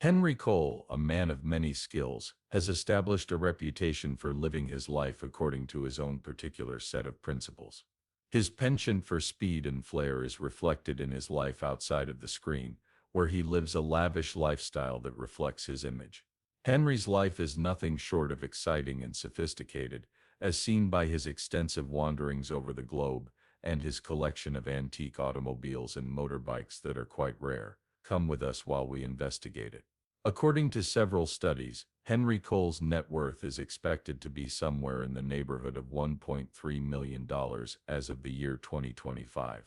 Henry Cole, a man of many skills, has established a reputation for living his life according to his own particular set of principles. His penchant for speed and flair is reflected in his life outside of the screen, where he lives a lavish lifestyle that reflects his image. Henry's life is nothing short of exciting and sophisticated, as seen by his extensive wanderings over the globe and his collection of antique automobiles and motorbikes that are quite rare. Come with us while we investigate it. According to several studies, Henry Cole's net worth is expected to be somewhere in the neighborhood of $1.3 million as of the year 2025.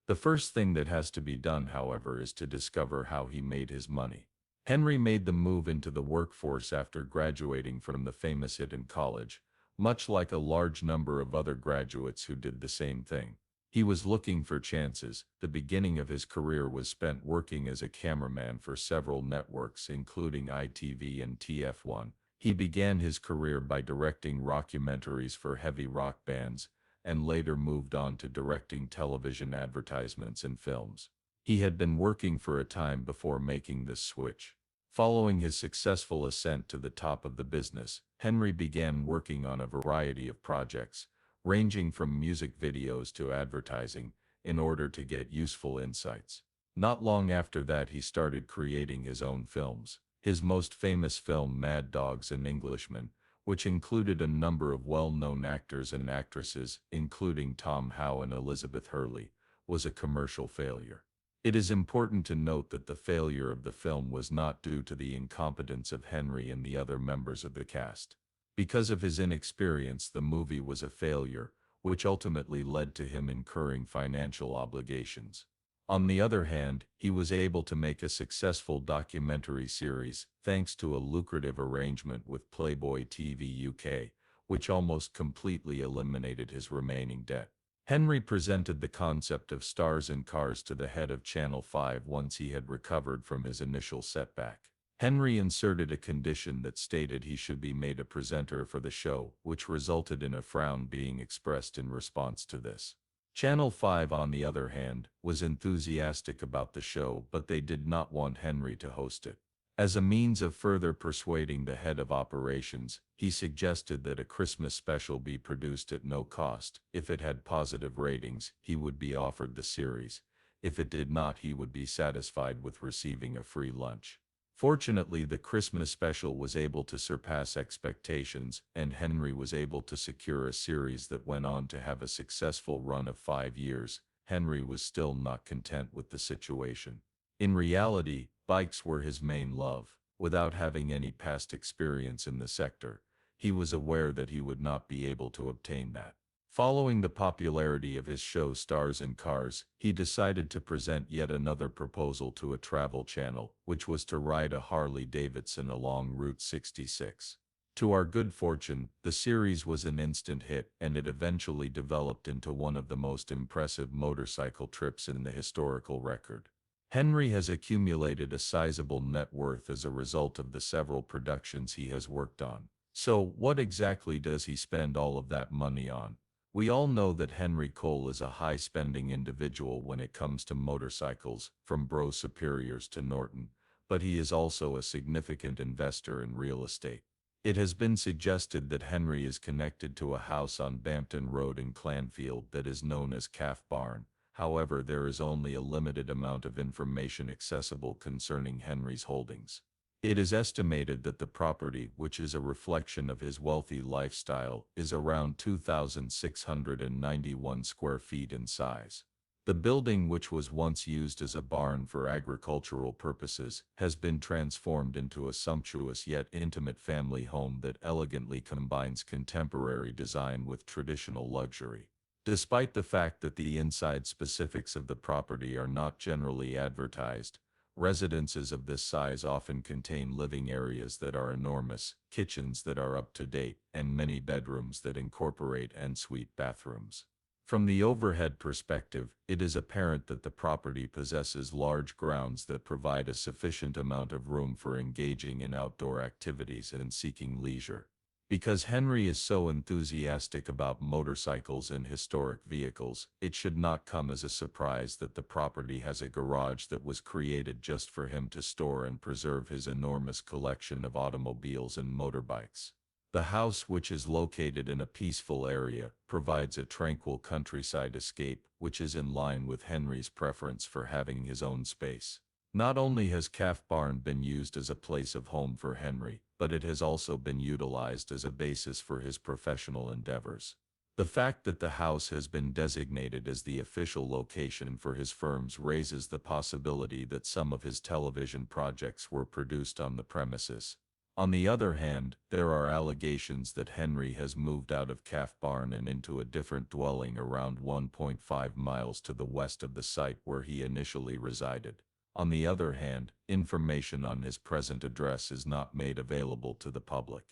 The first thing that has to be done, however, is to discover how he made his money. Henry made the move into the workforce after graduating from the famous Eton College, much like a large number of other graduates who did the same thing. He was looking for chances. The beginning of his career was spent working as a cameraman for several networks, including ITV and TF1. He began his career by directing rockumentaries for heavy rock bands, and later moved on to directing television advertisements and films. He had been working for a time before making this switch. Following his successful ascent to the top of the business, Henry began working on a variety of projects, ranging from music videos to advertising, in order to get useful insights. Not long after that, he started creating his own films. His most famous film, Dogs and Englishmen, which included a number of well-known actors and actresses, including Tom Howe and Elizabeth Hurley, was a commercial failure. It is important to note that the failure of the film was not due to the incompetence of Henry and the other members of the cast. Because of his inexperience, the movie was a failure, which ultimately led to him incurring financial obligations. On the other hand, he was able to make a successful documentary series, thanks to a lucrative arrangement with Playboy TV UK, which almost completely eliminated his remaining debt. Henry presented the concept of Stars and Cars to the head of Channel 5 once he had recovered from his initial setback. Henry inserted a condition that stated he should be made a presenter for the show, which resulted in a frown being expressed in response to this. Channel 5, on the other hand, was enthusiastic about the show, but they did not want Henry to host it. As a means of further persuading the head of operations, he suggested that a Christmas special be produced at no cost. If it had positive ratings, he would be offered the series. If it did not, he would be satisfied with receiving a free lunch. Fortunately, the Christmas special was able to surpass expectations, and Henry was able to secure a series that went on to have a successful run of 5 years. Henry was still not content with the situation. In reality, bikes were his main love. Without having any past experience in the sector, he was aware that he would not be able to obtain that. Following the popularity of his show Stars and Cars, he decided to present yet another proposal to a travel channel, which was to ride a Harley-Davidson along Route 66. To our good fortune, the series was an instant hit, and it eventually developed into one of the most impressive motorcycle trips in the historical record. Henry has accumulated a sizable net worth as a result of the several productions he has worked on. So, what exactly does he spend all of that money on? We all know that Henry Cole is a high-spending individual when it comes to motorcycles, from Bro Superiors to Norton, but he is also a significant investor in real estate. It has been suggested that Henry is connected to a house on Bampton Road in Clanfield that is known as Calf Barn. However, there is only a limited amount of information accessible concerning Henry's holdings. It is estimated that the property, which is a reflection of his wealthy lifestyle, is around 2,691 square feet in size. The building, which was once used as a barn for agricultural purposes, has been transformed into a sumptuous yet intimate family home that elegantly combines contemporary design with traditional luxury. Despite the fact that the inside specifics of the property are not generally advertised, residences of this size often contain living areas that are enormous, kitchens that are up to date, and many bedrooms that incorporate ensuite bathrooms. From the overhead perspective, it is apparent that the property possesses large grounds that provide a sufficient amount of room for engaging in outdoor activities and seeking leisure. Because Henry is so enthusiastic about motorcycles and historic vehicles, it should not come as a surprise that the property has a garage that was created just for him to store and preserve his enormous collection of automobiles and motorbikes. The house, which is located in a peaceful area, provides a tranquil countryside escape, which is in line with Henry's preference for having his own space. Not only has Calf Barn been used as a place of home for Henry, but it has also been utilized as a basis for his professional endeavors. The fact that the house has been designated as the official location for his firms raises the possibility that some of his television projects were produced on the premises. On the other hand, there are allegations that Henry has moved out of Calf Barn and into a different dwelling around 1.5 miles to the west of the site where he initially resided. On the other hand, information on his present address is not made available to the public.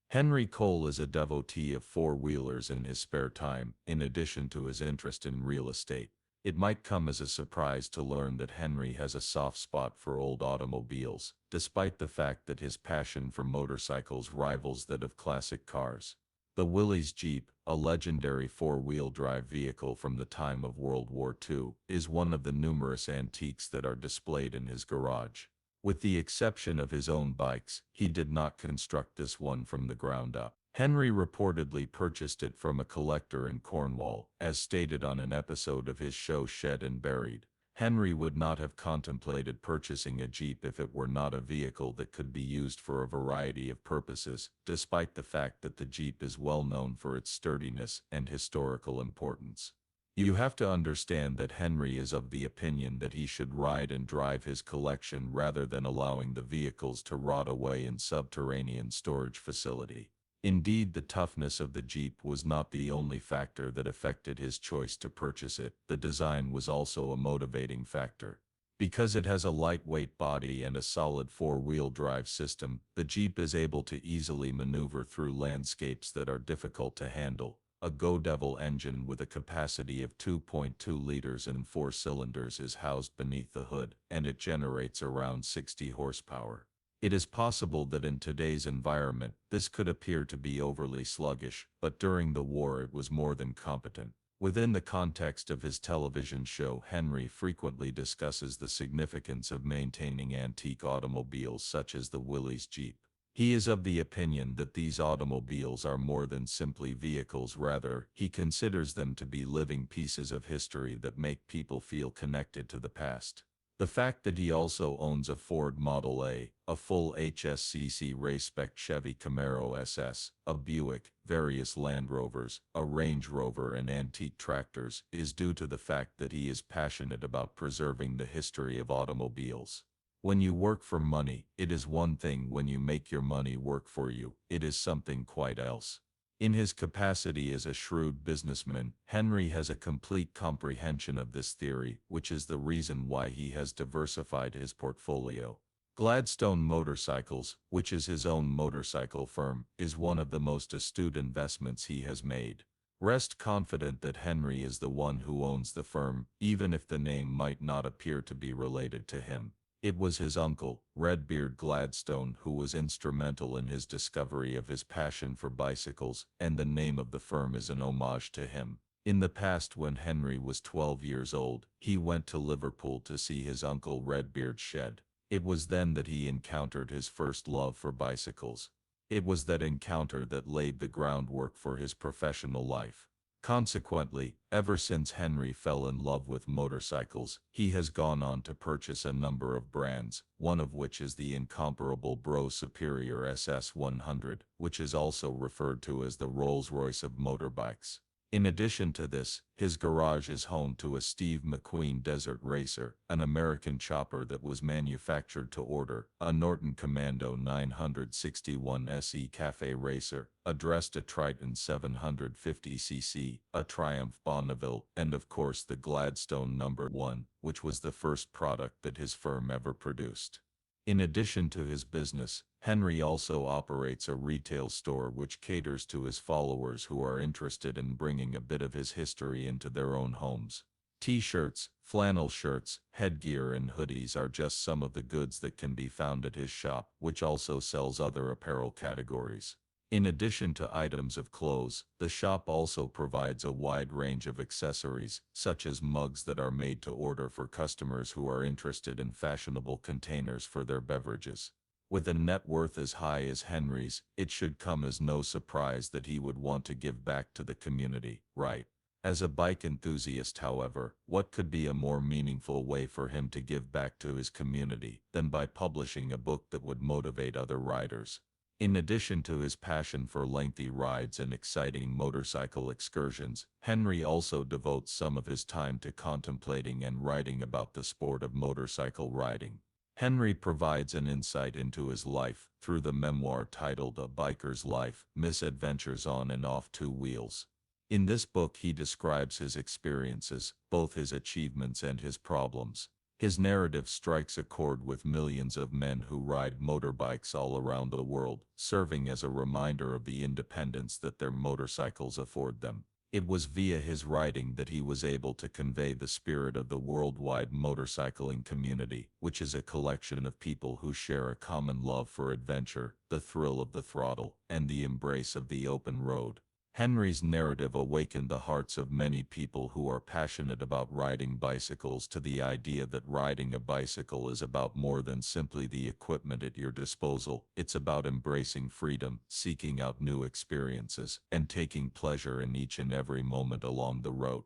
Henry Cole is a devotee of four-wheelers in his spare time, in addition to his interest in real estate. It might come as a surprise to learn that Henry has a soft spot for old automobiles, despite the fact that his passion for motorcycles rivals that of classic cars. The Willys Jeep, a legendary four-wheel drive vehicle from the time of World War II, is one of the numerous antiques that are displayed in his garage. With the exception of his own bikes, he did not construct this one from the ground up. Henry reportedly purchased it from a collector in Cornwall, as stated on an episode of his show Shed and Buried. Henry would not have contemplated purchasing a Jeep if it were not a vehicle that could be used for a variety of purposes, despite the fact that the Jeep is well known for its sturdiness and historical importance. You have to understand that Henry is of the opinion that he should ride and drive his collection rather than allowing the vehicles to rot away in subterranean storage facility. Indeed, the toughness of the Jeep was not the only factor that affected his choice to purchase it. The design was also a motivating factor. Because it has a lightweight body and a solid four-wheel drive system, the Jeep is able to easily maneuver through landscapes that are difficult to handle. A Go Devil engine with a capacity of 2.2 liters and 4 cylinders is housed beneath the hood, and it generates around 60 horsepower. It is possible that in today's environment, this could appear to be overly sluggish, but during the war it was more than competent. Within the context of his television show, Henry frequently discusses the significance of maintaining antique automobiles such as the Willys Jeep. He is of the opinion that these automobiles are more than simply vehicles, rather, he considers them to be living pieces of history that make people feel connected to the past. The fact that he also owns a Ford Model A full HSCC race-spec Chevy Camaro SS, a Buick, various Land Rovers, a Range Rover and antique tractors is due to the fact that he is passionate about preserving the history of automobiles. When you work for money, it is one thing. When you make your money work for you, it is something quite else. In his capacity as a shrewd businessman, Henry has a complete comprehension of this theory, which is the reason why he has diversified his portfolio. Gladstone Motorcycles, which is his own motorcycle firm, is one of the most astute investments he has made. Rest confident that Henry is the one who owns the firm, even if the name might not appear to be related to him. It was his uncle, Redbeard Gladstone, who was instrumental in his discovery of his passion for bicycles, and the name of the firm is an homage to him. In the past, when Henry was 12 years old, he went to Liverpool to see his uncle Redbeard's shed. It was then that he encountered his first love for bicycles. It was that encounter that laid the groundwork for his professional life. Consequently, ever since Henry fell in love with motorcycles, he has gone on to purchase a number of brands, one of which is the incomparable Bro Superior SS 100, which is also referred to as the Rolls-Royce of motorbikes. In addition to this, his garage is home to a Steve McQueen Desert Racer, an American chopper that was manufactured to order, a Norton Commando 961 SE Cafe Racer, a Dresda Triton 750cc, a Triumph Bonneville, and of course the Gladstone No. 1, which was the first product that his firm ever produced. In addition to his business, Henry also operates a retail store which caters to his followers who are interested in bringing a bit of his history into their own homes. T-shirts, flannel shirts, headgear and hoodies are just some of the goods that can be found at his shop, which also sells other apparel categories. In addition to items of clothes, the shop also provides a wide range of accessories, such as mugs that are made to order for customers who are interested in fashionable containers for their beverages. With a net worth as high as Henry's, it should come as no surprise that he would want to give back to the community, right? As a bike enthusiast, however, what could be a more meaningful way for him to give back to his community than by publishing a book that would motivate other riders? In addition to his passion for lengthy rides and exciting motorcycle excursions, Henry also devotes some of his time to contemplating and writing about the sport of motorcycle riding. Henry provides an insight into his life through the memoir titled A Biker's Life: Misadventures on and Off Two Wheels. In this book, he describes his experiences, both his achievements and his problems. His narrative strikes a chord with millions of men who ride motorbikes all around the world, serving as a reminder of the independence that their motorcycles afford them. It was via his writing that he was able to convey the spirit of the worldwide motorcycling community, which is a collection of people who share a common love for adventure, the thrill of the throttle, and the embrace of the open road. Henry's narrative awakened the hearts of many people who are passionate about riding bicycles to the idea that riding a bicycle is about more than simply the equipment at your disposal. It's about embracing freedom, seeking out new experiences, and taking pleasure in each and every moment along the road.